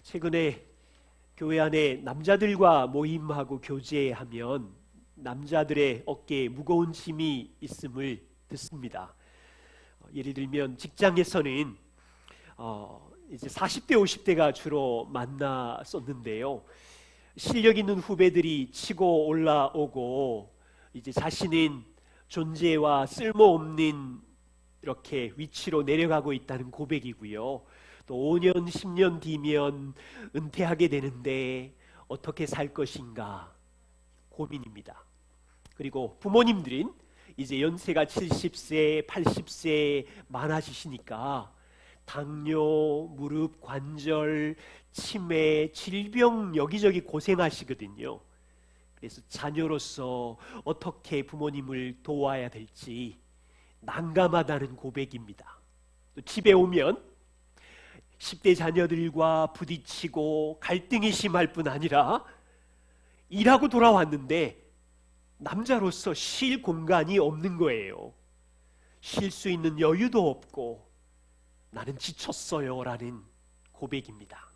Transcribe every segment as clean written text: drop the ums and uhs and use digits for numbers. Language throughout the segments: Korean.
최근에 교회 안에 남자들과 모임하고 교제하면 남자들의 어깨에 무거운 짐이 있음을 듣습니다. 예를 들면 직장에서는 이제 40대 50대가 주로 만났었는데요. 실력 있는 후배들이 치고 올라오고 이제 자신은 존재와 쓸모없는 이렇게 위치로 내려가고 있다는 고백이고요. 또 5년, 10년 뒤면 은퇴하게 되는데 어떻게 살 것인가 고민입니다. 그리고 부모님들은 이제 연세가 70세, 80세 많아지시니까 당뇨, 무릎, 관절, 치매, 질병 여기저기 고생하시거든요. 그래서 자녀로서 어떻게 부모님을 도와야 될지 난감하다는 고백입니다. 또 집에 오면 10대 자녀들과 부딪히고 갈등이 심할 뿐 아니라 일하고 돌아왔는데 남자로서 쉴 공간이 없는 거예요. 쉴 수 있는 여유도 없고 나는 지쳤어요 라는 고백입니다.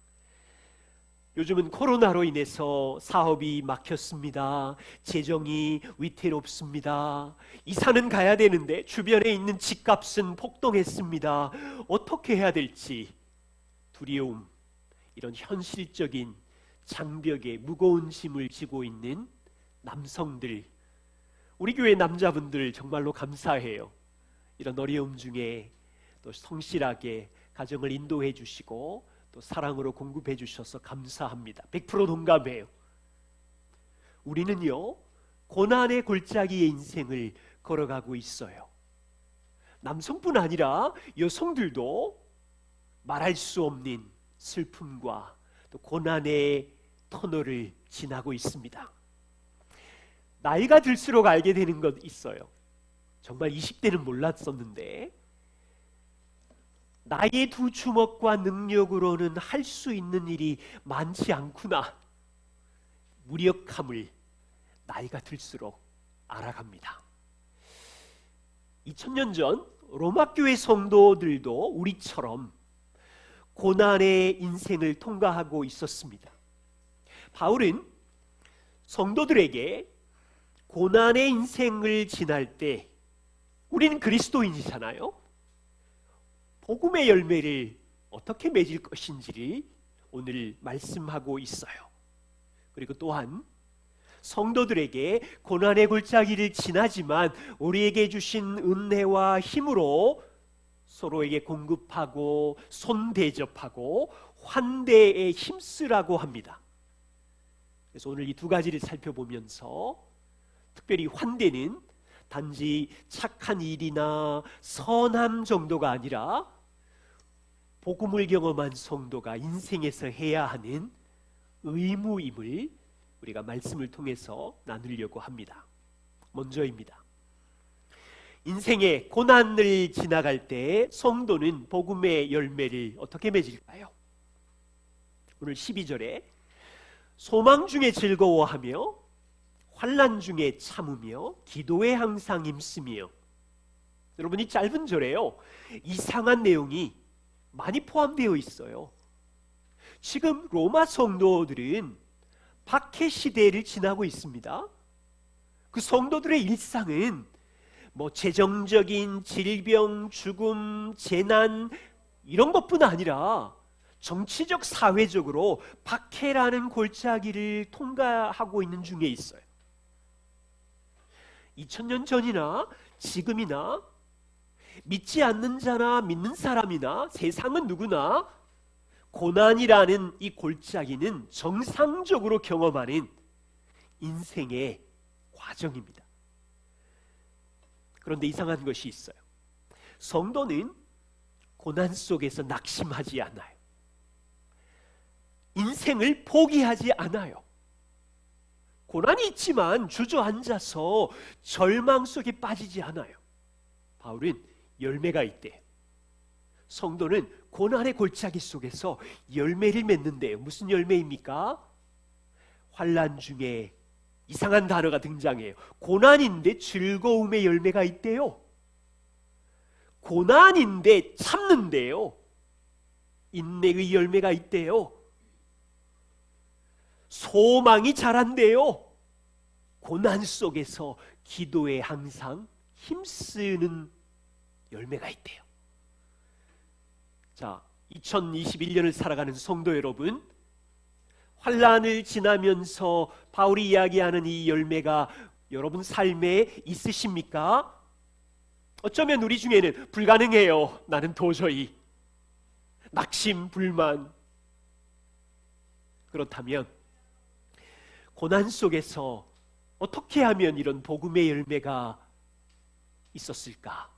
요즘은 코로나로 인해서 사업이 막혔습니다. 재정이 위태롭습니다. 이사는 가야 되는데 주변에 있는 집값은 폭등했습니다. 어떻게 해야 될지 두려움, 이런 현실적인 장벽에 무거운 짐을 지고 있는 남성들, 우리 교회 남자분들 정말로 감사해요. 이런 어려움 중에 또 성실하게 가정을 인도해 주시고 또 사랑으로 공급해 주셔서 감사합니다. 100% 동감해요. 우리는요, 고난의 골짜기의 인생을 걸어가고 있어요. 남성뿐 아니라 여성들도 말할 수 없는 슬픔과 또 고난의 터널을 지나고 있습니다. 나이가 들수록 알게 되는 것 있어요. 정말 20대는 몰랐었는데 나의 두 주먹과 능력으로는 할 수 있는 일이 많지 않구나. 무력함을 나이가 들수록 알아갑니다. 2000년 전 로마 교회 성도들도 우리처럼 고난의 인생을 통과하고 있었습니다. 바울은 성도들에게 고난의 인생을 지날 때 우리는 그리스도인이잖아요. 복음의 열매를 어떻게 맺을 것인지를 오늘 말씀하고 있어요. 그리고 또한 성도들에게 고난의 골짜기를 지나지만 우리에게 주신 은혜와 힘으로 서로에게 공급하고 손대접하고 환대에 힘쓰라고 합니다. 그래서 오늘 이 두 가지를 살펴보면서 특별히 환대는 단지 착한 일이나 선함 정도가 아니라 복음을 경험한 성도가 인생에서 해야 하는 의무임을 우리가 말씀을 통해서 나누려고 합니다. 먼저입니다. 인생의 고난을 지나갈 때 성도는 복음의 열매를 어떻게 맺을까요? 오늘 12절에 소망 중에 즐거워하며 환난 중에 참으며 기도에 항상 힘쓰며, 여러분 이 짧은 절에요 이상한 내용이 많이 포함되어 있어요. 지금 로마 성도들은 박해 시대를 지나고 있습니다. 그 성도들의 일상은 뭐 재정적인 질병, 죽음, 재난 이런 것뿐 아니라 정치적, 사회적으로 박해라는 골짜기를 통과하고 있는 중에 있어요. 2000년 전이나 지금이나 믿지 않는 자나 믿는 사람이나 세상은 누구나 고난이라는 이 골짜기는 정상적으로 경험하는 인생의 과정입니다. 그런데 이상한 것이 있어요. 성도는 고난 속에서 낙심하지 않아요. 인생을 포기하지 않아요. 고난이 있지만 주저앉아서 절망 속에 빠지지 않아요. 바울은 열매가 있대요. 성도는 고난의 골짜기 속에서 열매를 맺는데요. 무슨 열매입니까? 환난 중에 이상한 단어가 등장해요. 고난인데 즐거움의 열매가 있대요. 고난인데 참는데요. 인내의 열매가 있대요. 소망이 자란대요. 고난 속에서 기도에 항상 힘쓰는 열매가 있대요. 자, 2021년을 살아가는 성도 여러분, 환난을 지나면서 바울이 이야기하는 이 열매가 여러분 삶에 있으십니까? 어쩌면 우리 중에는 불가능해요. 나는 도저히. 낙심, 불만. 그렇다면 고난 속에서 어떻게 하면 이런 복음의 열매가 있었을까?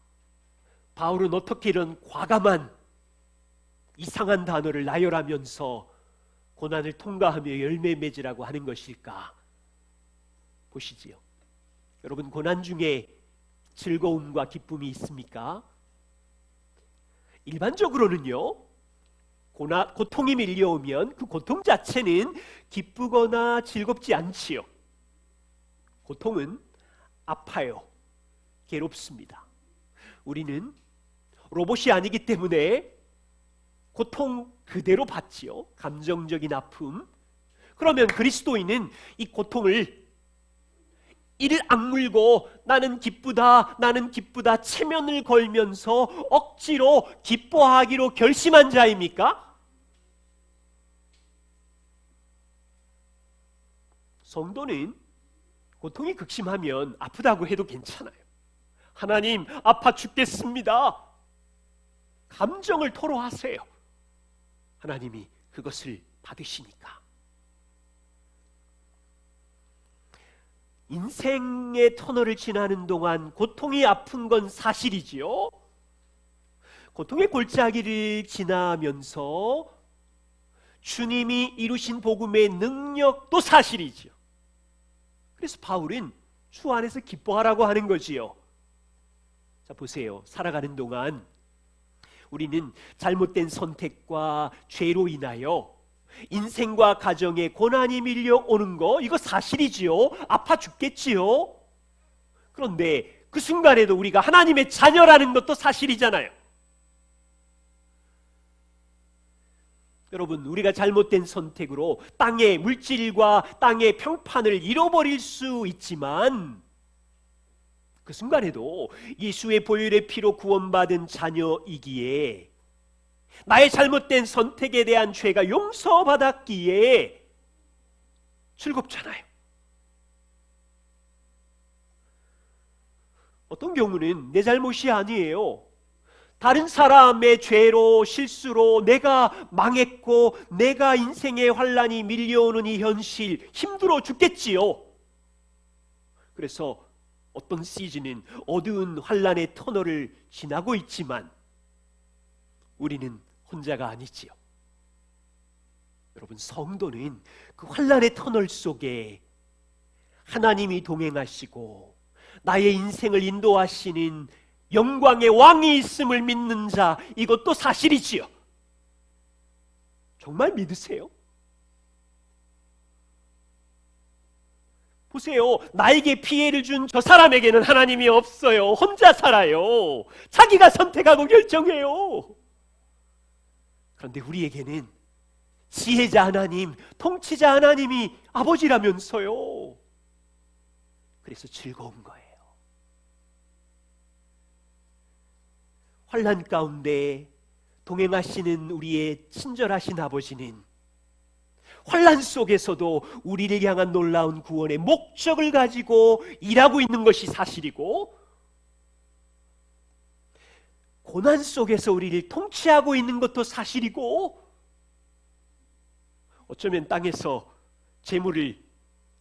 바울은 어떻게 이런 과감한 이상한 단어를 나열하면서 고난을 통과하며 열매 맺으라고 하는 것일까? 보시지요. 여러분, 고난 중에 즐거움과 기쁨이 있습니까? 일반적으로는요, 고통이 밀려오면 그 고통 자체는 기쁘거나 즐겁지 않지요. 고통은 아파요. 괴롭습니다. 우리는 로봇이 아니기 때문에 고통 그대로 받지요. 감정적인 아픔. 그러면 그리스도인은 이 고통을 이를 악물고 나는 기쁘다 체면을 걸면서 억지로 기뻐하기로 결심한 자입니까? 성도는 고통이 극심하면 아프다고 해도 괜찮아요. 하나님, 아파 죽겠습니다. 감정을 토로하세요. 하나님이 그것을 받으시니까. 인생의 터널을 지나는 동안 고통이 아픈 건 사실이지요. 고통의 골짜기를 지나면서 주님이 이루신 복음의 능력도 사실이지요. 그래서 바울은 주 안에서 기뻐하라고 하는 거지요. 자, 보세요. 살아가는 동안 우리는 잘못된 선택과 죄로 인하여 인생과 가정에 고난이 밀려오는 거, 이거 사실이지요. 아파 죽겠지요. 그런데 그 순간에도 우리가 하나님의 자녀라는 것도 사실이잖아요. 여러분, 우리가 잘못된 선택으로 땅의 물질과 땅의 평판을 잃어버릴 수 있지만 그 순간에도 예수의 보혈의 피로 구원받은 자녀이기에 나의 잘못된 선택에 대한 죄가 용서받았기에 즐겁잖아요. 어떤 경우는 내 잘못이 아니에요. 다른 사람의 죄로 실수로 내가 망했고 내가 인생의 환난이 밀려오는 이 현실 힘들어 죽겠지요. 그래서 어떤 시즌은 어두운 환난의 터널을 지나고 있지만 우리는 혼자가 아니지요. 여러분, 성도는 그 환난의 터널 속에 하나님이 동행하시고 나의 인생을 인도하시는 영광의 왕이 있음을 믿는 자, 이것도 사실이지요. 정말 믿으세요? 보세요. 나에게 피해를 준 저 사람에게는 하나님이 없어요. 혼자 살아요. 자기가 선택하고 결정해요. 그런데 우리에게는 지혜자 하나님, 통치자 하나님이 아버지라면서요. 그래서 즐거운 거예요. 환난 가운데 동행하시는 우리의 친절하신 아버지는 환난 속에서도 우리를 향한 놀라운 구원의 목적을 가지고 일하고 있는 것이 사실이고, 고난 속에서 우리를 통치하고 있는 것도 사실이고, 어쩌면 땅에서 재물을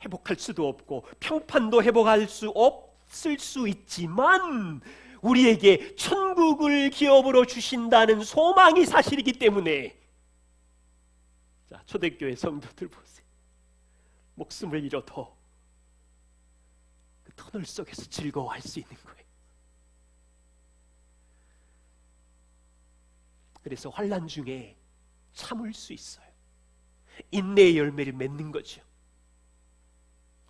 회복할 수도 없고 평판도 회복할 수 없을 수 있지만 우리에게 천국을 기업으로 주신다는 소망이 사실이기 때문에, 자, 초대교회 성도들 보세요. 목숨을 잃어도 그 터널 속에서 즐거워할 수 있는 거예요. 그래서 환난 중에 참을 수 있어요. 인내의 열매를 맺는 거죠.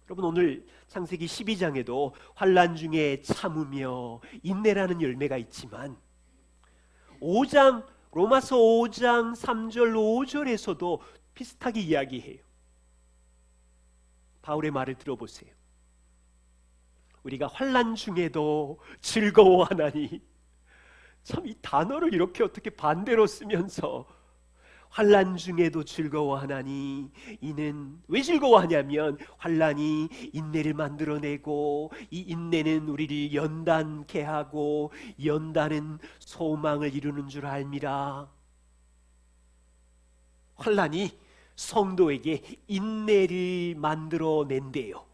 여러분, 오늘 창세기 12장에도 환난 중에 참으며 인내라는 열매가 있지만 5장, 로마서 5장 3절 5절에서도 비슷하게 이야기해요. 바울의 말을 들어보세요. 우리가 환난 중에도 즐거워하나니, 참 이 단어를 이렇게 어떻게 반대로 쓰면서 환난 중에도 즐거워하나니, 이는 왜 즐거워하냐면 환난이 인내를 만들어내고, 이 인내는 우리를 연단케 하고, 연단은 소망을 이루는 줄 알미라. 환난이 성도에게 인내를 만들어낸대요.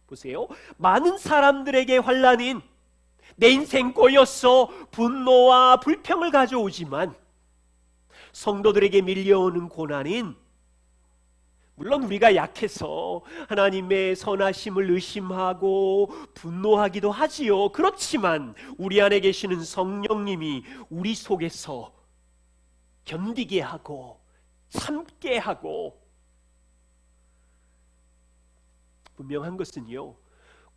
보세요. 많은 사람들에게 환난은 내 인생 꼬였어, 분노와 불평을 가져오지만, 성도들에게 밀려오는 고난은 물론 우리가 약해서 하나님의 선하심을 의심하고 분노하기도 하지요. 그렇지만 우리 안에 계시는 성령님이 우리 속에서 견디게 하고 참게 하고, 분명한 것은요,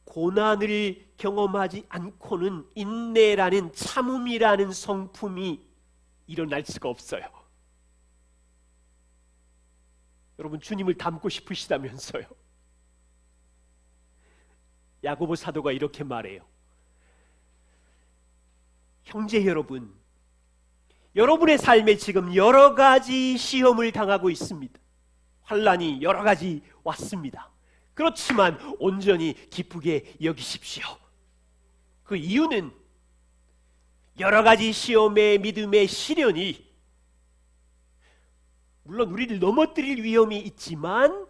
고난을 경험하지 않고는 인내라는, 참음이라는 성품이 일어날 수가 없어요. 여러분, 주님을 닮고 싶으시다면서요. 야고보 사도가 이렇게 말해요. 형제 여러분, 여러분의 삶에 지금 여러 가지 시험을 당하고 있습니다. 환난이 여러 가지 왔습니다. 그렇지만 온전히 기쁘게 여기십시오. 그 이유는 여러 가지 시험의 믿음의 시련이 물론 우리를 넘어뜨릴 위험이 있지만,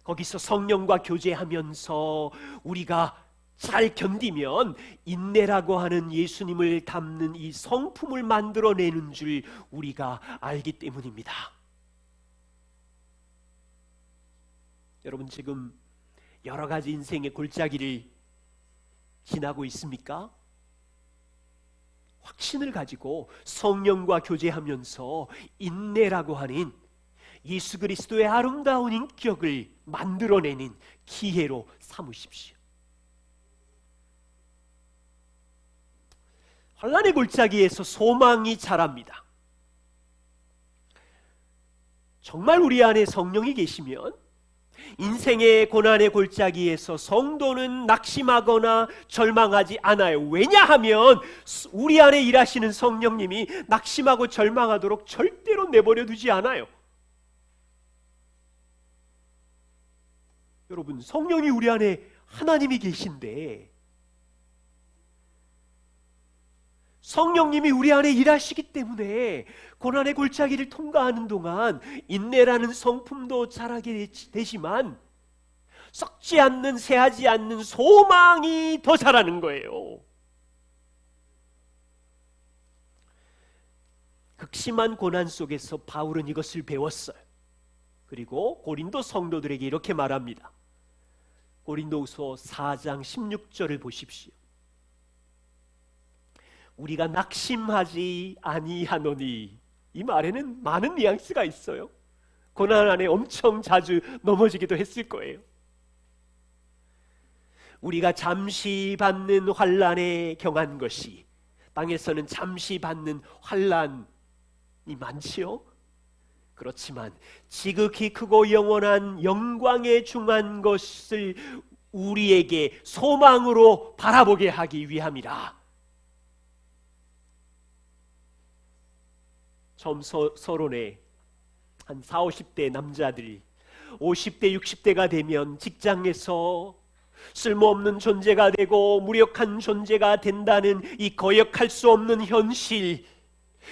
거기서 성령과 교제하면서 우리가 잘 견디면 인내라고 하는 예수님을 닮는 이 성품을 만들어내는 줄 우리가 알기 때문입니다. 여러분, 지금 여러 가지 인생의 골짜기를 지나고 있습니까? 확신을 가지고 성령과 교제하면서 인내라고 하는 예수 그리스도의 아름다운 인격을 만들어내는 기회로 삼으십시오. 환난의 골짜기에서 소망이 자랍니다. 정말 우리 안에 성령이 계시면 인생의 고난의 골짜기에서 성도는 낙심하거나 절망하지 않아요. 왜냐하면 우리 안에 일하시는 성령님이 낙심하고 절망하도록 절대로 내버려 두지 않아요. 여러분, 성령이 우리 안에 하나님이 계신데, 성령님이 우리 안에 일하시기 때문에 고난의 골짜기를 통과하는 동안 인내라는 성품도 자라게 되지만, 썩지 않는, 새하지 않는 소망이 더 자라는 거예요. 극심한 고난 속에서 바울은 이것을 배웠어요. 그리고 고린도 성도들에게 이렇게 말합니다. 고린도후서 4장 16절을 보십시오. 우리가 낙심하지 아니하노니, 이 말에는 많은 뉘앙스가 있어요. 고난 안에 엄청 자주 넘어지기도 했을 거예요. 우리가 잠시 받는 환난에 경한 것이, 땅에서는 잠시 받는 환난이 많지요. 그렇지만 지극히 크고 영원한 영광에 중한 것을 우리에게 소망으로 바라보게 하기 위함이라. 처음 서론에 한 40, 50대 남자들이 50대, 60대가 되면 직장에서 쓸모없는 존재가 되고 무력한 존재가 된다는 이 거역할 수 없는 현실,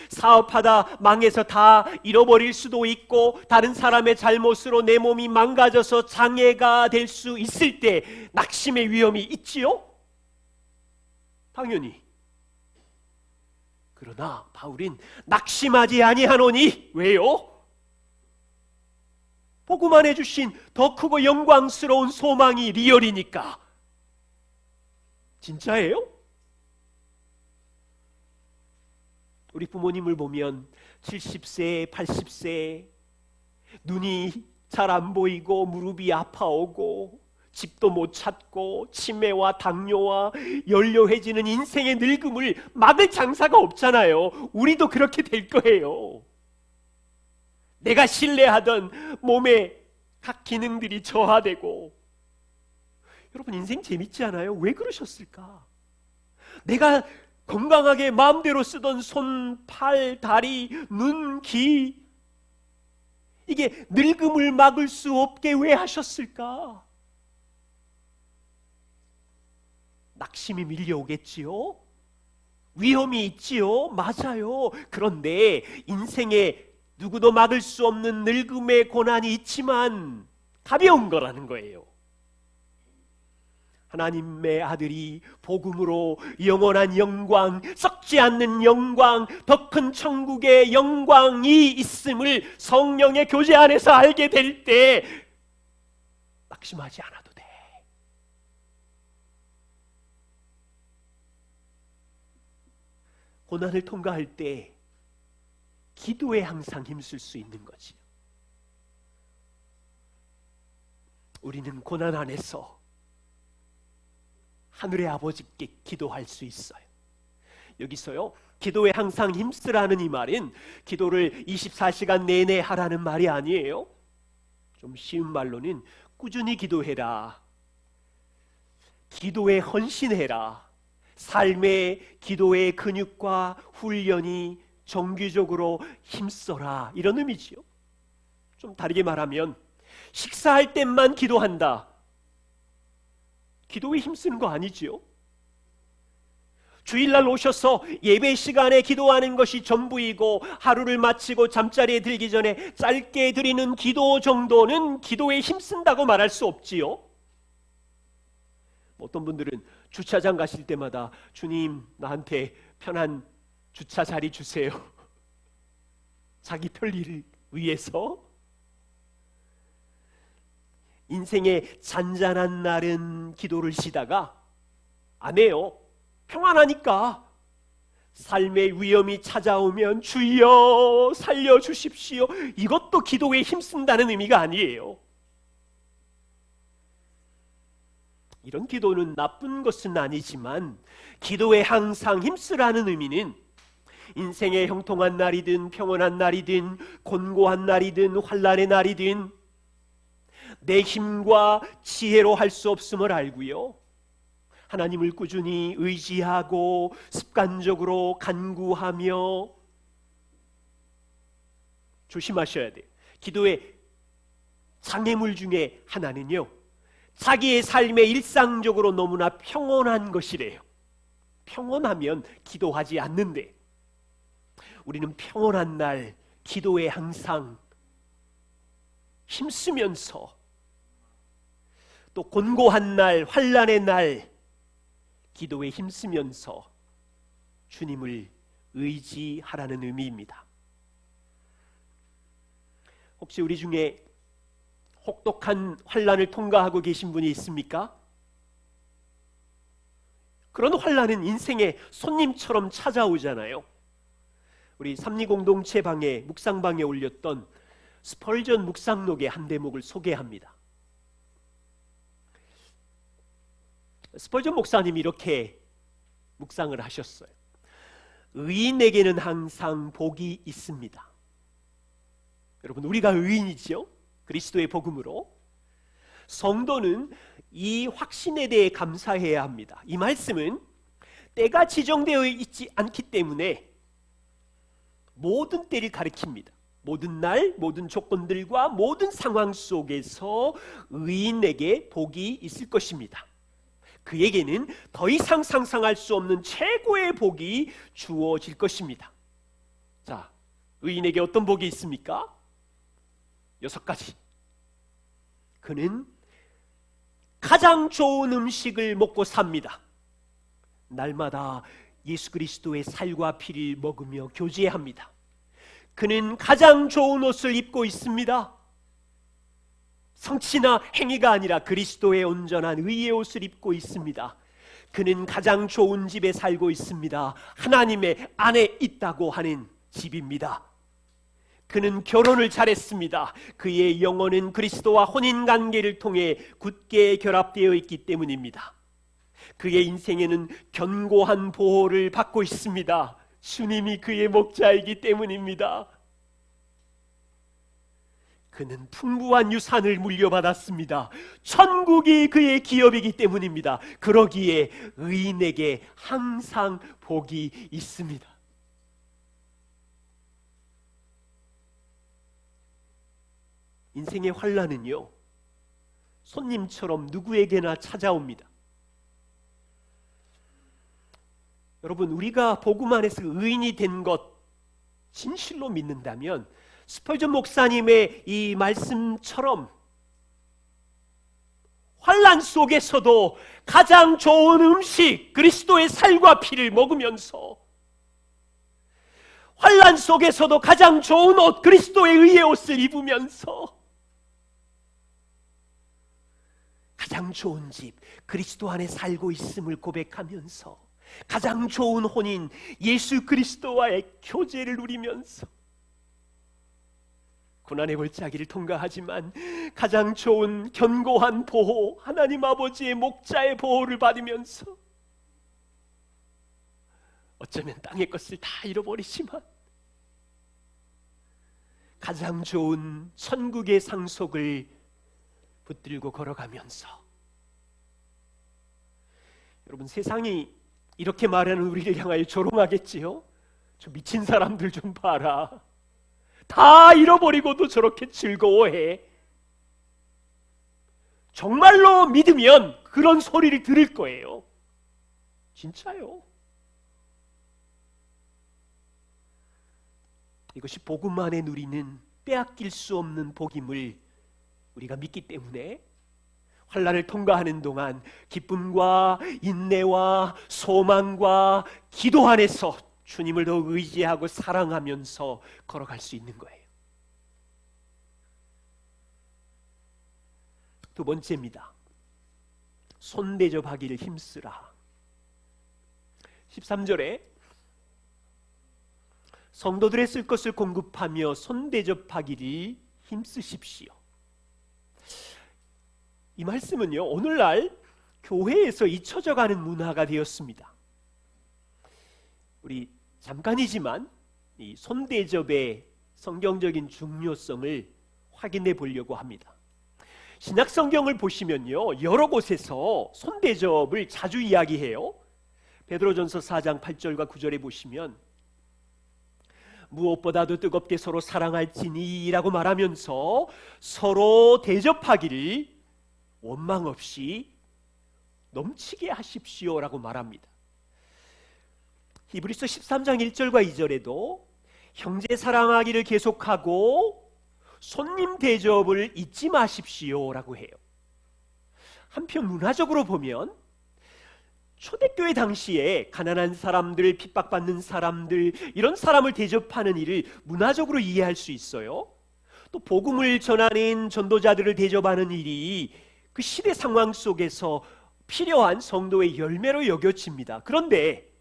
사업하다 망해서 다 잃어버릴 수도 있고 다른 사람의 잘못으로 내 몸이 망가져서 장애가 될 수 있을 때 낙심의 위험이 있지요? 당연히. 그러나 바울은 낙심하지 아니하노니, 왜요? 복음 안에 주신 더 크고 영광스러운 소망이 리얼이니까. 진짜예요? 우리 부모님을 보면 70세, 80세, 눈이 잘 안 보이고 무릎이 아파오고 집도 못 찾고 치매와 당뇨와 연료해지는 인생의 늙음을 막을 장사가 없잖아요. 우리도 그렇게 될 거예요. 내가 신뢰하던 몸에 각 기능들이 저하되고. 여러분, 인생 재밌지 않아요? 왜 그러셨을까? 내가 건강하게 마음대로 쓰던 손, 팔, 다리, 눈, 귀, 이게 늙음을 막을 수 없게 왜 하셨을까? 낙심이 밀려오겠지요? 위험이 있지요? 맞아요. 그런데 인생에 누구도 막을 수 없는 늙음의 고난이 있지만 가벼운 거라는 거예요. 하나님의 아들이 복음으로 영원한 영광, 썩지 않는 영광, 더 큰 천국의 영광이 있음을 성령의 교제 안에서 알게 될 때 낙심하지 않아도 돼. 고난을 통과할 때 기도에 항상 힘쓸 수 있는 거지. 우리는 고난 안에서 하늘의 아버지께 기도할 수 있어요. 여기서요, 기도에 항상 힘쓰라는 이 말은 기도를 24시간 내내 하라는 말이 아니에요. 좀 쉬운 말로는 꾸준히 기도해라, 기도에 헌신해라, 삶의 기도의 근육과 훈련이 정기적으로 힘써라, 이런 의미지요. 좀 다르게 말하면 식사할 때만 기도한다, 기도에 힘쓰는 거 아니지요? 주일날 오셔서 예배 시간에 기도하는 것이 전부이고 하루를 마치고 잠자리에 들기 전에 짧게 드리는 기도 정도는 기도에 힘쓴다고 말할 수 없지요. 어떤 분들은 주차장 가실 때마다 주님, 나한테 편한 주차 자리 주세요. 자기 편리를 위해서. 인생의 잔잔한 날은 기도를 쉬다가 안 해요. 평안하니까. 삶의 위험이 찾아오면 주여 살려주십시오, 이것도 기도에 힘쓴다는 의미가 아니에요. 이런 기도는 나쁜 것은 아니지만 기도에 항상 힘쓰라는 의미는 인생의 형통한 날이든 평온한 날이든 곤고한 날이든 환난의 날이든 내 힘과 지혜로 할 수 없음을 알고요, 하나님을 꾸준히 의지하고 습관적으로 간구하며. 조심하셔야 돼요. 기도의 장애물 중에 하나는요, 자기의 삶에 일상적으로 너무나 평온한 것이래요. 평온하면 기도하지 않는데, 우리는 평온한 날 기도에 항상 힘쓰면서, 또 곤고한 날, 환난의 날 기도에 힘쓰면서 주님을 의지하라는 의미입니다. 혹시 우리 중에 혹독한 환난을 통과하고 계신 분이 있습니까? 그런 환난은 인생의 손님처럼 찾아오잖아요. 우리 삼리공동체 방에, 묵상방에 올렸던 스펄전 묵상록의 한 대목을 소개합니다. 스펄전 목사님이 이렇게 묵상을 하셨어요. 의인에게는 항상 복이 있습니다. 여러분, 우리가 의인이죠? 그리스도의 복음으로. 성도는 이 확신에 대해 감사해야 합니다. 이 말씀은 때가 지정되어 있지 않기 때문에 모든 때를 가리킵니다. 모든 날, 모든 조건들과 모든 상황 속에서 의인에게 복이 있을 것입니다. 그에게는 더 이상 상상할 수 없는 최고의 복이 주어질 것입니다. 자, 의인에게 어떤 복이 있습니까? 6가지. 그는 가장 좋은 음식을 먹고 삽니다. 날마다 예수 그리스도의 살과 피를 먹으며 교제합니다. 그는 가장 좋은 옷을 입고 있습니다. 성취나 행위가 아니라 그리스도의 온전한 의의 옷을 입고 있습니다. 그는 가장 좋은 집에 살고 있습니다. 하나님의 안에 있다고 하는 집입니다. 그는 결혼을 잘했습니다. 그의 영혼은 그리스도와 혼인관계를 통해 굳게 결합되어 있기 때문입니다. 그의 인생에는 견고한 보호를 받고 있습니다. 주님이 그의 목자이기 때문입니다. 그는 풍부한 유산을 물려받았습니다. 천국이 그의 기업이기 때문입니다. 그러기에 의인에게 항상 복이 있습니다. 인생의 환난은요, 손님처럼 누구에게나 찾아옵니다. 여러분, 우리가 복음 안에서 의인이 된 것 진실로 믿는다면 스펄전 목사님의 이 말씀처럼 환난 속에서도 가장 좋은 음식, 그리스도의 살과 피를 먹으면서, 환난 속에서도 가장 좋은 옷, 그리스도의 의의 옷을 입으면서, 가장 좋은 집, 그리스도 안에 살고 있음을 고백하면서, 가장 좋은 혼인, 예수 그리스도와의 교제를 누리면서 고난의 골짜기를 통과하지만 가장 좋은 견고한 보호, 하나님 아버지의 목자의 보호를 받으면서 어쩌면 땅의 것을 다 잃어버리지만 가장 좋은 천국의 상속을 붙들고 걸어가면서, 여러분, 세상이 이렇게 말하는 우리를 향하여 조롱하겠지요? 저 미친 사람들 좀 봐라, 다 잃어버리고도 저렇게 즐거워해. 정말로 믿으면 그런 소리를 들을 거예요. 진짜요. 이것이 복음 안에 누리는 빼앗길 수 없는 복임을 우리가 믿기 때문에 환난을 통과하는 동안 기쁨과 인내와 소망과 기도 안에서 주님을 더욱 의지하고 사랑하면서 걸어갈 수 있는 거예요. 두 번째입니다. 손대접하기를 힘쓰라. 13절에 성도들의 쓸 것을 공급하며 손대접하기를 힘쓰십시오. 이 말씀은요, 오늘날 교회에서 잊혀져가는 문화가 되었습니다. 우리 잠깐이지만 이 손대접의 성경적인 중요성을 확인해 보려고 합니다. 신약 성경을 보시면요, 여러 곳에서 손대접을 자주 이야기해요. 베드로전서 4장 8절과 9절에 보시면 무엇보다도 뜨겁게 서로 사랑할지니 라고 말하면서 서로 대접하기를 원망 없이 넘치게 하십시오 라고 말합니다. 히브리서 13장 1절과 2절에도 형제 사랑하기를 계속하고 손님 대접을 잊지 마십시오 라고 해요. 한편 문화적으로 보면 초대교회 당시에 가난한 사람들, 핍박받는 사람들, 이런 사람을 대접하는 일을 문화적으로 이해할 수 있어요. 또 복음을 전하는 전도자들을 대접하는 일이 그 시대 상황 속에서 필요한 성도의 열매로 여겨집니다. 그런데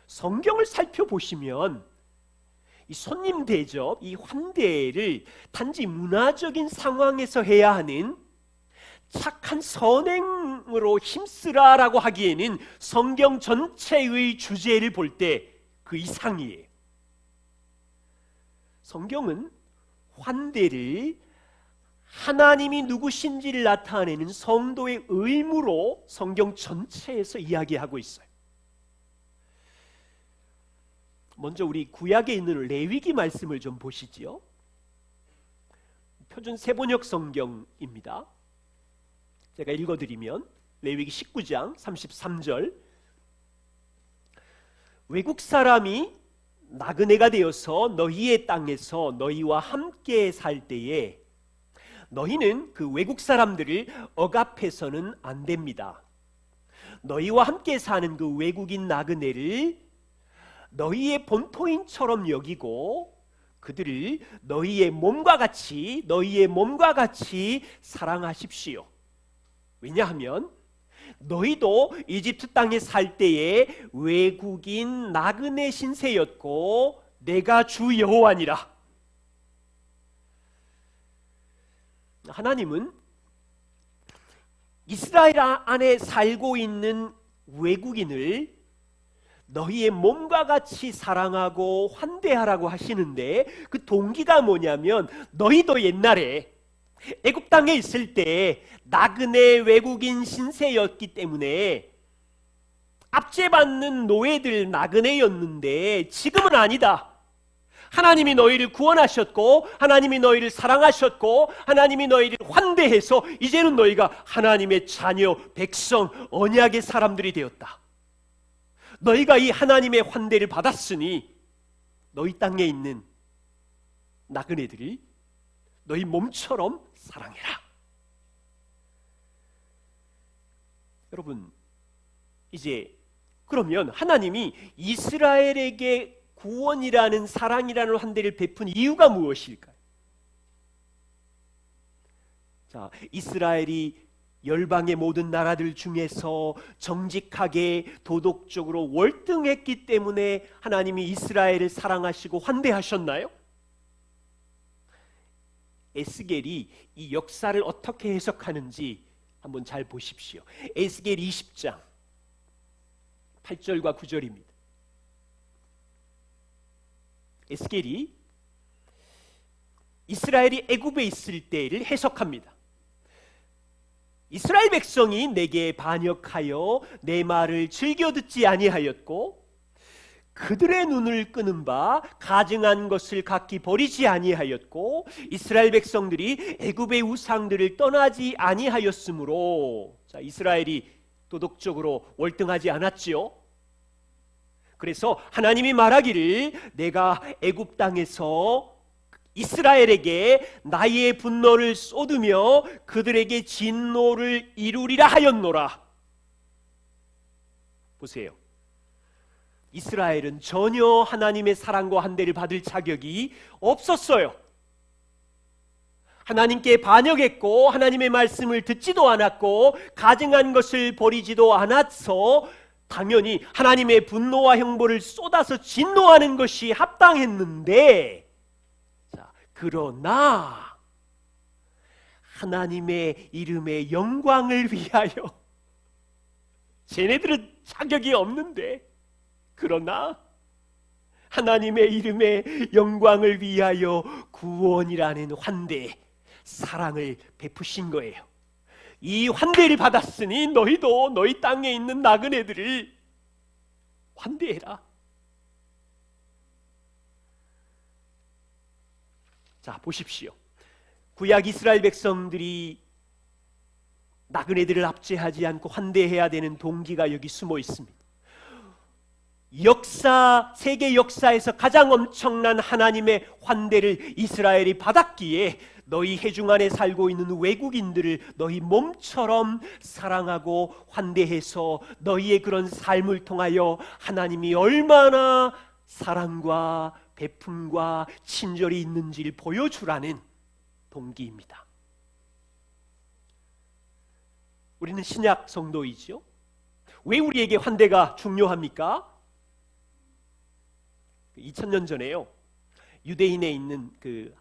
성경을 살펴보시면 이 손님 대접, 이 환대를 단지 문화적인 상황에서 해야 하는 착한 선행으로 힘쓰라라고 하기에는 성경 전체의 주제를 볼 때 그 이상이에요. 성경은 환대를 하나님이 누구신지를 나타내는 성도의 의무로 성경 전체에서 이야기하고 있어요. 먼저 우리 구약에 있는 레위기 말씀을 좀 보시지요. 표준 세번역 성경입니다. 제가 읽어드리면 레위기 19장 33절, 외국 사람이 나그네가 되어서 너희의 땅에서 너희와 함께 살 때에 너희는 그 외국 사람들을 억압해서는 안 됩니다. 너희와 함께 사는 그 외국인 나그네를 너희의 본토인처럼 여기고 그들을 너희의 몸과 같이 사랑하십시오. 왜냐하면 너희도 이집트 땅에 살 때에 외국인 나그네 신세였고 내가 주 여호와니라. 하나님은 이스라엘 안에 살고 있는 외국인을 너희의 몸과 같이 사랑하고 환대하라고 하시는데, 그 동기가 뭐냐면 너희도 옛날에 애굽 땅에 있을 때 나그네 외국인 신세였기 때문에 압제받는 노예들 나그네였는데 지금은 아니다. 하나님이 너희를 구원하셨고 하나님이 너희를 사랑하셨고 하나님이 너희를 환대해서 이제는 너희가 하나님의 자녀, 백성, 언약의 사람들이 되었다. 너희가 이 하나님의 환대를 받았으니 너희 땅에 있는 나그네들이 너희 몸처럼 사랑해라. 여러분, 이제 그러면 하나님이 이스라엘에게 구원이라는 사랑이라는 환대를 베푼 이유가 무엇일까요? 자, 이스라엘이 열방의 모든 나라들 중에서 정직하게 도덕적으로 월등했기 때문에 하나님이 이스라엘을 사랑하시고 환대하셨나요? 에스겔이 이 역사를 어떻게 해석하는지 한번 잘 보십시오. 에스겔 20장 8절과 9절입니다. 에스겔이 이스라엘이 애굽에 있을 때를 해석합니다. 이스라엘 백성이 내게 반역하여 내 말을 즐겨 듣지 아니하였고 그들의 눈을 끄는 바 가증한 것을 각기 버리지 아니하였고 이스라엘 백성들이 애굽의 우상들을 떠나지 아니하였으므로, 자, 이스라엘이 도덕적으로 월등하지 않았지요. 그래서 하나님이 말하기를 내가 애굽 땅에서 이스라엘에게 나의 분노를 쏟으며 그들에게 진노를 이루리라 하였노라. 보세요. 이스라엘은 전혀 하나님의 사랑과 환대를 받을 자격이 없었어요. 하나님께 반역했고 하나님의 말씀을 듣지도 않았고 가증한 것을 버리지도 않아서 당연히 하나님의 분노와 형벌을 쏟아서 진노하는 것이 합당했는데, 자, 그러나 하나님의 이름의 영광을 위하여, 쟤네들은 자격이 없는데, 그러나 하나님의 이름의 영광을 위하여 구원이라는 환대, 사랑을 베푸신 거예요. 이 환대를 받았으니 너희도 너희 땅에 있는 나그네들을 환대해라. 자, 보십시오. 구약 이스라엘 백성들이 나그네들을 압제하지 않고 환대해야 되는 동기가 여기 숨어 있습니다. 세계 역사에서 가장 엄청난 하나님의 환대를 이스라엘이 받았기에 너희 회중 안에 살고 있는 외국인들을 너희 몸처럼 사랑하고 환대해서 너희의 그런 삶을 통하여 하나님이 얼마나 사랑과 베품과 친절이 있는지를 보여주라는 동기입니다. 우리는 신약 성도이죠. 왜 우리에게 환대가 중요합니까? 2000년 전에요, 유대인에 있는 그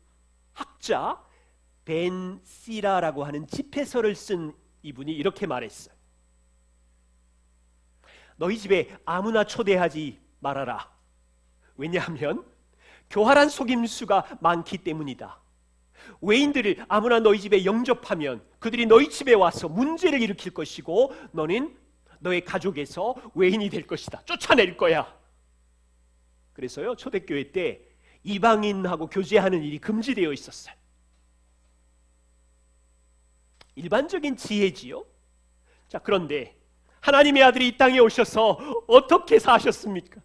학자 벤 시라라고 하는 집회서를 쓴 이분이 이렇게 말했어요. 너희 집에 아무나 초대하지 말아라. 왜냐하면 교활한 속임수가 많기 때문이다. 외인들을 아무나 너희 집에 영접하면 그들이 너희 집에 와서 문제를 일으킬 것이고 너는 너의 가족에서 외인이 될 것이다. 쫓아낼 거야. 그래서요, 초대교회 때 이방인하고 교제하는 일이 금지되어 있었어요. 일반적인 지혜지요. 자, 그런데 하나님의 아들이 이 땅에 오셔서 어떻게 사셨습니까?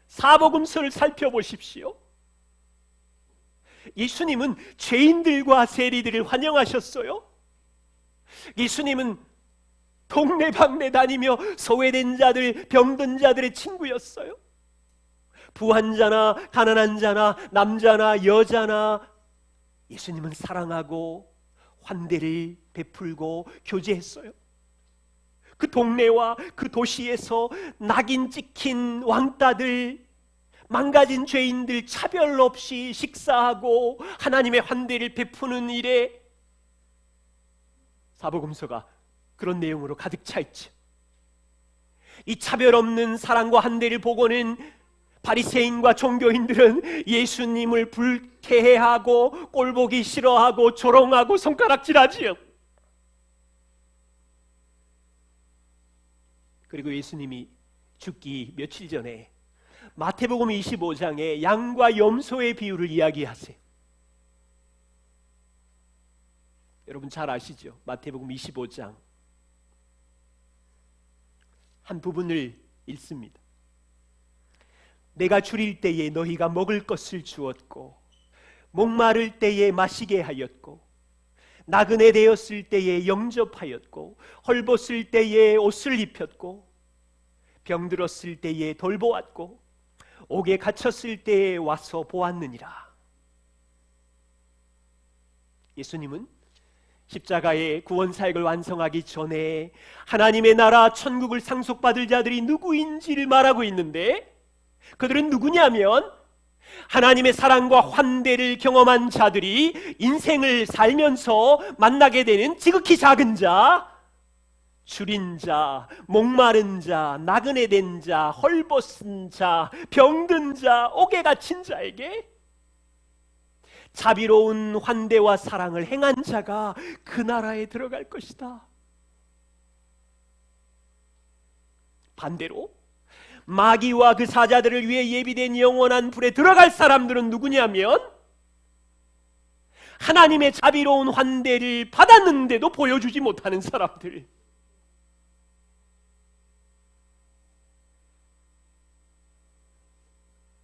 사복음서를 살펴보십시오. 예수님은 죄인들과 세리들을 환영하셨어요. 예수님은 동네방네 다니며 소외된 자들, 병든 자들의 친구였어요. 부한 자나 가난한 자나 남자나 여자나 예수님은 사랑하고 환대를 베풀고 교제했어요. 그 동네와 그 도시에서 낙인 찍힌 왕따들, 망가진 죄인들 차별 없이 식사하고 하나님의 환대를 베푸는 일에 사복음서가 그런 내용으로 가득 차 있죠. 이 차별 없는 사랑과 환대를 보고는 바리새인과 종교인들은 예수님을 불쾌해하고 꼴보기 싫어하고 조롱하고 손가락질하지요. 그리고 예수님이 죽기 며칠 전에 마태복음 25장에 양과 염소의 비유를 이야기하세요. 여러분 잘 아시죠? 마태복음 25장 한 부분을 읽습니다. 내가 줄일 때에 너희가 먹을 것을 주었고 목마를 때에 마시게 하였고 나그네 되었을 때에 영접하였고 헐벗을 때에 옷을 입혔고 병들었을 때에 돌보았고 옥에 갇혔을 때에 와서 보았느니라. 예수님은 십자가의 구원사역을 완성하기 전에 하나님의 나라 천국을 상속받을 자들이 누구인지를 말하고 있는데, 그들은 누구냐면 하나님의 사랑과 환대를 경험한 자들이 인생을 살면서 만나게 되는 지극히 작은 자, 줄인 자, 목마른 자, 나그네 된 자, 헐벗은 자, 병든 자, 옥에 갇힌 자에게 자비로운 환대와 사랑을 행한 자가 그 나라에 들어갈 것이다. 반대로 마귀와 그 사자들을 위해 예비된 영원한 불에 들어갈 사람들은 누구냐면 하나님의 자비로운 환대를 받았는데도 보여주지 못하는 사람들.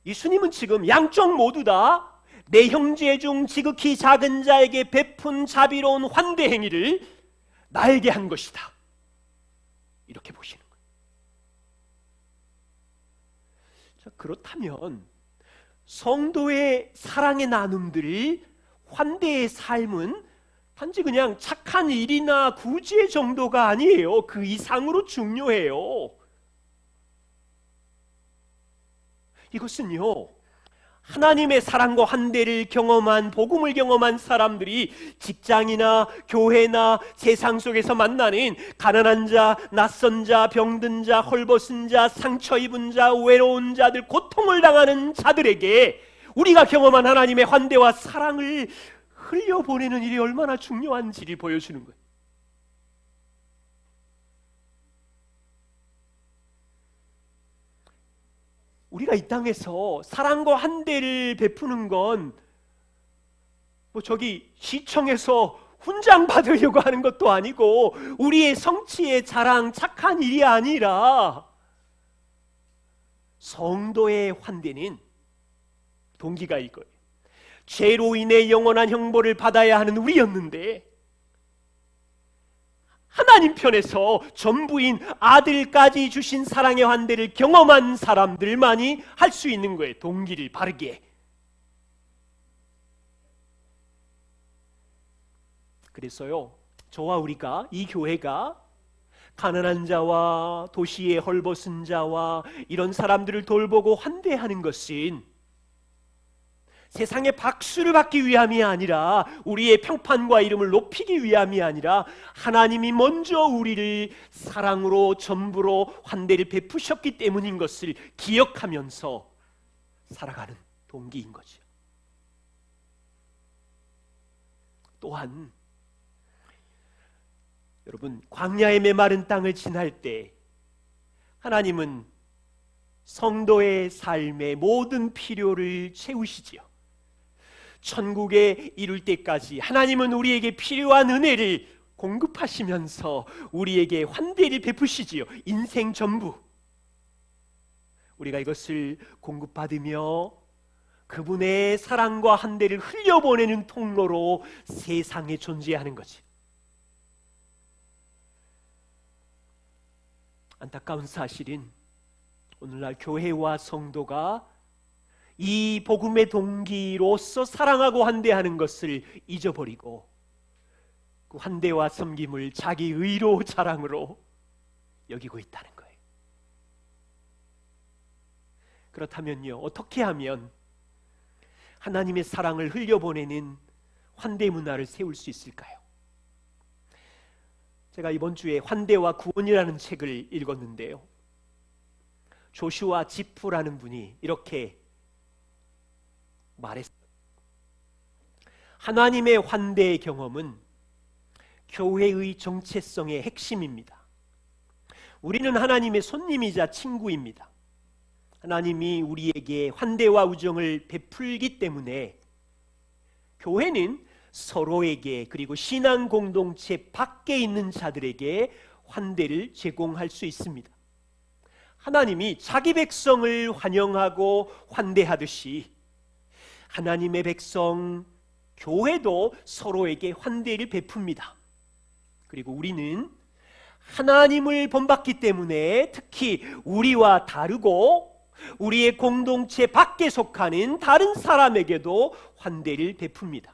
예수님은 지금 양쪽 모두 다 내 형제 중 지극히 작은 자에게 베푼 자비로운 환대 행위를 나에게 한 것이다, 이렇게 보시는 거예요. 자, 그렇다면 성도의 사랑의 나눔들이, 환대의 삶은 단지 그냥 착한 일이나 구제 정도가 아니에요. 그 이상으로 중요해요. 이것은요, 하나님의 사랑과 환대를 경험한, 복음을 경험한 사람들이 직장이나 교회나 세상 속에서 만나는 가난한 자, 낯선 자, 병든 자, 헐벗은 자, 상처 입은 자, 외로운 자들, 고통을 당하는 자들에게 우리가 경험한 하나님의 환대와 사랑을 흘려보내는 일이 얼마나 중요한지를 보여주는 거예요. 우리가 이 땅에서 사랑과 환대를 베푸는 건 저기 시청에서 훈장 받으려고 하는 것도 아니고 우리의 성취의 자랑, 착한 일이 아니라 성도의 환대는 동기가 이거예요. 죄로 인해 영원한 형벌을 받아야 하는 우리였는데 하나님 편에서 전부인 아들까지 주신 사랑의 환대를 경험한 사람들만이 할 수 있는 거예요. 동기를 바르게. 그래서요, 저와 우리가, 이 교회가 가난한 자와 도시의 헐벗은 자와 이런 사람들을 돌보고 환대하는 것은 세상의 박수를 받기 위함이 아니라, 우리의 평판과 이름을 높이기 위함이 아니라 하나님이 먼저 우리를 사랑으로 전부로 환대를 베푸셨기 때문인 것을 기억하면서 살아가는 동기인 거죠. 또한 여러분, 광야의 메마른 땅을 지날 때 하나님은 성도의 삶의 모든 필요를 채우시지요. 천국에 이룰 때까지 하나님은 우리에게 필요한 은혜를 공급하시면서 우리에게 환대를 베푸시지요. 인생 전부. 우리가 이것을 공급받으며 그분의 사랑과 환대를 흘려보내는 통로로 세상에 존재하는 거지. 안타까운 사실은 오늘날 교회와 성도가 이 복음의 동기로서 사랑하고 환대하는 것을 잊어버리고 그 환대와 섬김을 자기 의로 자랑으로 여기고 있다는 거예요. 그렇다면요, 어떻게 하면 하나님의 사랑을 흘려보내는 환대 문화를 세울 수 있을까요? 제가 이번 주에 환대와 구원이라는 책을 읽었는데요, 조슈아 지프라는 분이 이렇게 말했어요. 하나님의 환대 경험은 교회의 정체성의 핵심입니다. 우리는 하나님의 손님이자 친구입니다. 하나님이 우리에게 환대와 우정을 베풀기 때문에 교회는 서로에게, 그리고 신앙 공동체 밖에 있는 자들에게 환대를 제공할 수 있습니다. 하나님이 자기 백성을 환영하고 환대하듯이 하나님의 백성 교회도 서로에게 환대를 베풉니다. 그리고 우리는 하나님을 본받기 때문에 특히 우리와 다르고 우리의 공동체 밖에 속하는 다른 사람에게도 환대를 베풉니다.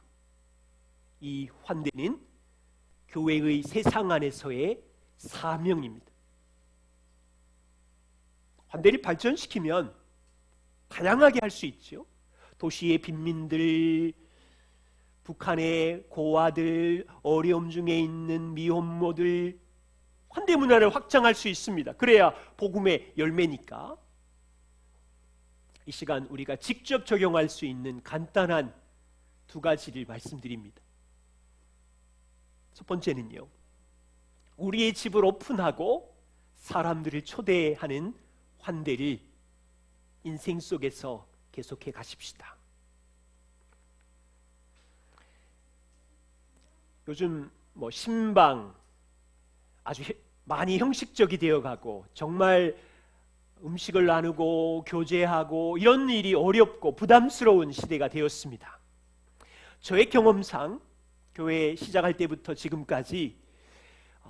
이 환대는 교회의 세상 안에서의 사명입니다. 환대를 발전시키면 다양하게 할 수 있죠. 도시의 빈민들, 북한의 고아들, 어려움 중에 있는 미혼모들, 환대 문화를 확장할 수 있습니다. 그래야 복음의 열매니까. 이 시간 우리가 직접 적용할 수 있는 간단한 두 가지를 말씀드립니다. 첫 번째는요, 우리의 집을 오픈하고 사람들을 초대하는 환대를 인생 속에서 계속해 가십시다. 요즘 신방 아주 많이 형식적이 되어가고 정말 음식을 나누고 교제하고 이런 일이 어렵고 부담스러운 시대가 되었습니다. 저의 경험상 교회 시작할 때부터 지금까지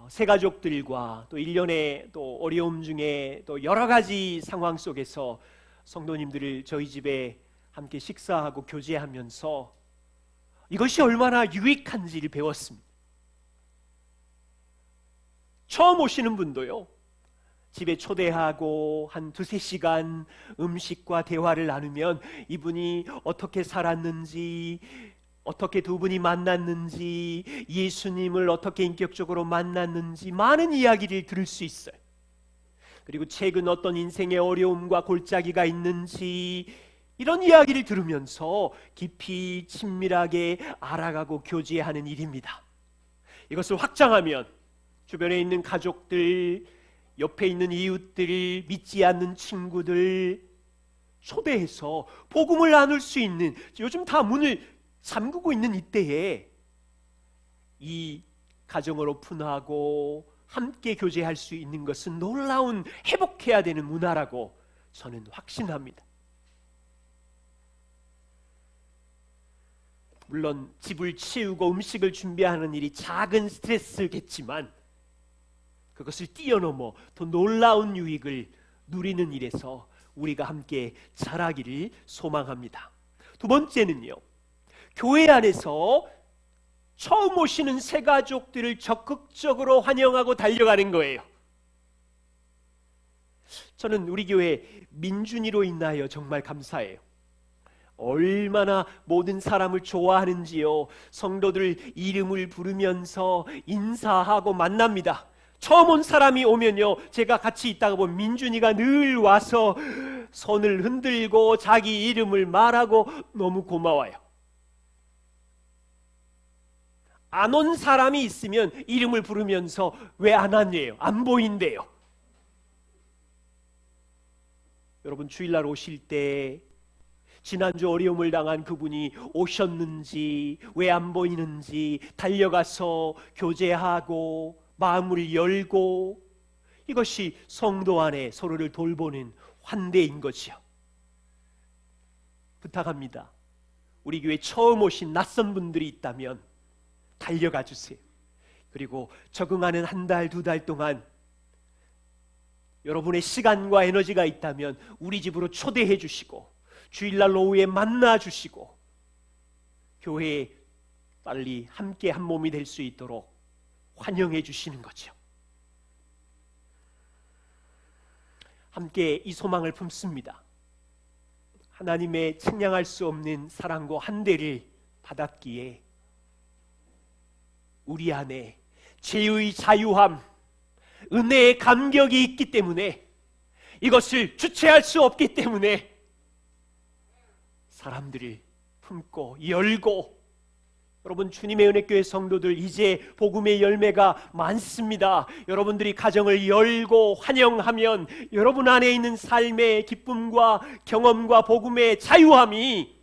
새가족들과 또 1년의 또 어려움 중에 또 여러 가지 상황 속에서 성도님들을 저희 집에 함께 식사하고 교제하면서 이것이 얼마나 유익한지를 배웠습니다. 처음 오시는 분도요, 집에 초대하고 한 2-3시간 음식과 대화를 나누면 이분이 어떻게 살았는지, 어떻게 두 분이 만났는지, 예수님을 어떻게 인격적으로 만났는지 많은 이야기를 들을 수 있어요. 그리고 최근 어떤 인생의 어려움과 골짜기가 있는지 이런 이야기를 들으면서 깊이 친밀하게 알아가고 교제하는 일입니다. 이것을 확장하면 주변에 있는 가족들, 옆에 있는 이웃들, 믿지 않는 친구들 초대해서 복음을 나눌 수 있는, 요즘 다 문을 잠그고 있는 이때에 이 가정을 오픈하고 함께 교제할 수 있는 것은 놀라운 회복해야 되는 문화라고 저는 확신합니다. 물론 집을 치우고 음식을 준비하는 일이 작은 스트레스겠지만 그것을 뛰어넘어 더 놀라운 유익을 누리는 일에서 우리가 함께 자라기를 소망합니다. 두 번째는요, 교회 안에서 처음 오시는 새가족들을 적극적으로 환영하고 달려가는 거예요. 저는 우리 교회 민준이로 인하여 정말 감사해요. 얼마나 모든 사람을 좋아하는지요. 성도들 이름을 부르면서 인사하고 만납니다. 처음 온 사람이 오면요, 제가 같이 있다가 보면 민준이가 늘 와서 손을 흔들고 자기 이름을 말하고 너무 고마워요. 안 온 사람이 있으면 이름을 부르면서 왜 안 왔냐요? 안 보인대요. 여러분, 주일날 오실 때 지난주 어려움을 당한 그분이 오셨는지, 왜 안 보이는지 달려가서 교제하고 마음을 열고, 이것이 성도 안에 서로를 돌보는 환대인 거지요. 부탁합니다. 우리 교회 처음 오신 낯선 분들이 있다면 달려가 주세요. 그리고 적응하는 1달, 2달 동안 여러분의 시간과 에너지가 있다면 우리 집으로 초대해 주시고 주일날 오후에 만나 주시고 교회에 빨리 함께 한 몸이 될 수 있도록 환영해 주시는 거죠. 함께 이 소망을 품습니다. 하나님의 측량할 수 없는 사랑과 환대를 받았기에 우리 안에 죄의 자유함, 은혜의 감격이 있기 때문에 이것을 주체할 수 없기 때문에 사람들을 품고 열고, 여러분, 주님의 은혜교회 성도들 이제 복음의 열매가 많습니다. 여러분들이 가정을 열고 환영하면 여러분 안에 있는 삶의 기쁨과 경험과 복음의 자유함이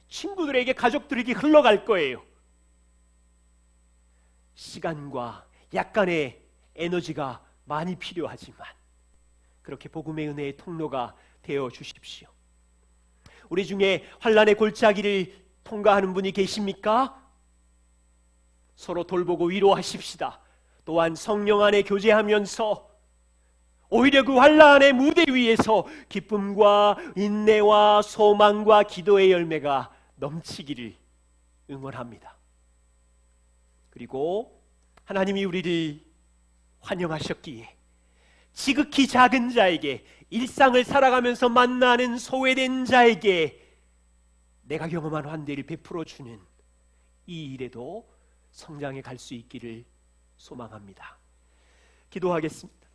친구들에게, 가족들에게 흘러갈 거예요. 시간과 약간의 에너지가 많이 필요하지만 그렇게 복음의 은혜의 통로가 되어 주십시오. 우리 중에 환난의 골짜기를 통과하는 분이 계십니까? 서로 돌보고 위로하십시다. 또한 성령 안에 교제하면서 오히려 그 환난의 무대 위에서 기쁨과 인내와 소망과 기도의 열매가 넘치기를 응원합니다. 그리고 하나님이 우리를 환영하셨기에 지극히 작은 자에게, 일상을 살아가면서 만나는 소외된 자에게 내가 경험한 환대를 베풀어 주는 이 일에도 성장해 갈 수 있기를 소망합니다. 기도하겠습니다.